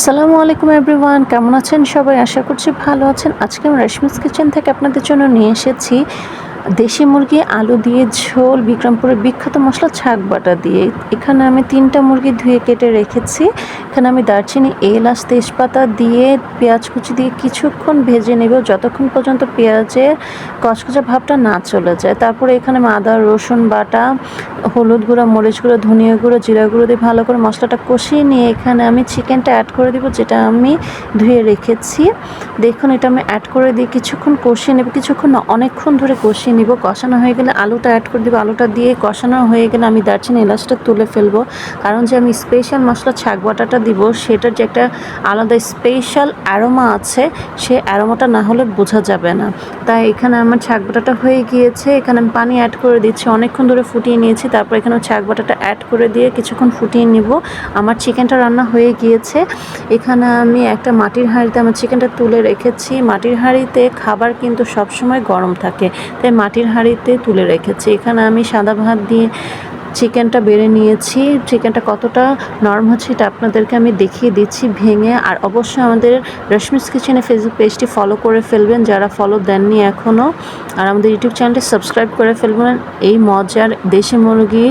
আসসালামু আলাইকুম এভরিওয়ান, কেমন আছেন সবাই? আশা করছি ভালো আছেন। আজকে আমি রেশমিস কিচেন থেকে আপনাদের জন্য নিয়ে এসেছি দেশি মুরগি আলু দিয়ে ঝোল, বিক্রমপুরের বিখ্যাত মশলা ছাগ বাটা দিয়ে। এখানে আমি 3টা মুরগি ধুয়ে কেটে রেখেছি। এখানে আমি দারচিনি, এলাচ, তেজপাতা দিয়ে পেঁয়াজ কুচি দিয়ে কিছুক্ষণ ভেজে নেব, যতক্ষণ পর্যন্ত পেঁয়াজের কচকচে ভাবটা না চলে যায়। তারপরে এখানে আমি আদা রসুন বাটা, হলুদ গুঁড়ো, মরিচ গুঁড়ো, ধনিয়া গুঁড়ো, জিরা গুঁড়ো দিয়ে ভালো করে মশলাটা কষিয়ে নিয়ে এখানে আমি চিকেনটা অ্যাড করে দিব, যেটা আমি ধুয়ে রেখেছি। দেখুন, এটা আমি অ্যাড করে দিয়ে কিছুক্ষণ কষিয়ে নেব, কিছুক্ষণ না অনেকক্ষণ ধরে কষিয়ে নিব। কষানো হয়ে গেলে আলুটা অ্যাড করে দেবো। আলুটা দিয়ে কষানো হয়ে গেলে আমি দারচিনি এলাচটা তুলে ফেলবো, কারণ যে আমি স্পেশাল মশলা ছাগ বাটাটা দিব সেটার যে একটা আলাদা স্পেশাল অ্যারোমা আছে, সেই অ্যারোমাটা না হলে বোঝা যাবে না। তাই এখানে আমার ছাগ বাটাটা হয়ে গিয়েছে। এখানে আমি পানি অ্যাড করে দিচ্ছি, অনেকক্ষণ ধরে ফুটিয়ে নিয়েছি। তারপর এখানে ছাগ বাটাটা অ্যাড করে দিয়ে কিছুক্ষণ ফুটিয়ে নিব। আমার চিকেনটা রান্না হয়ে গিয়েছে। এখানে আমি একটা মাটির হাঁড়িতে আমার চিকেনটা তুলে রেখেছি। মাটির হাঁড়িতে খাবার কিন্তু সবসময় গরম থাকে, তাই মাটির হাঁড়িতে তুলে রেখেছি। এখানে আমি সাদা ভাত দিয়ে চিকেনটা বেড়ে নিয়েছি। চিকেনটা কতটা নরম হচ্ছে এটা আপনাদেরকে আমি দেখিয়ে দিচ্ছি ভেঙে। আর অবশ্যই আমাদের রেশমিস কিচেনে ফেসবুক পেজটি ফলো করে ফেলবেন যারা ফলো দেননি এখনও, আর আমাদের ইউটিউব চ্যানেলটি সাবস্ক্রাইব করে ফেলবেন। এই মজার দেশি মুরগি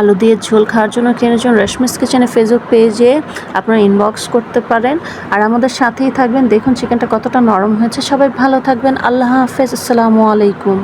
আলু দিয়ে ঝোল খাওয়ার জন্য কেনার জন্য রেশমিস কিচেনে ফেসবুক পেজে আপনারা ইনবক্স করতে পারেন, আর আমাদের সাথেই থাকবেন। দেখুন চিকেনটা কতটা নরম হয়েছে। সবাই ভালো থাকবেন। আল্লাহ হাফেজ। আসসালামু আলাইকুম।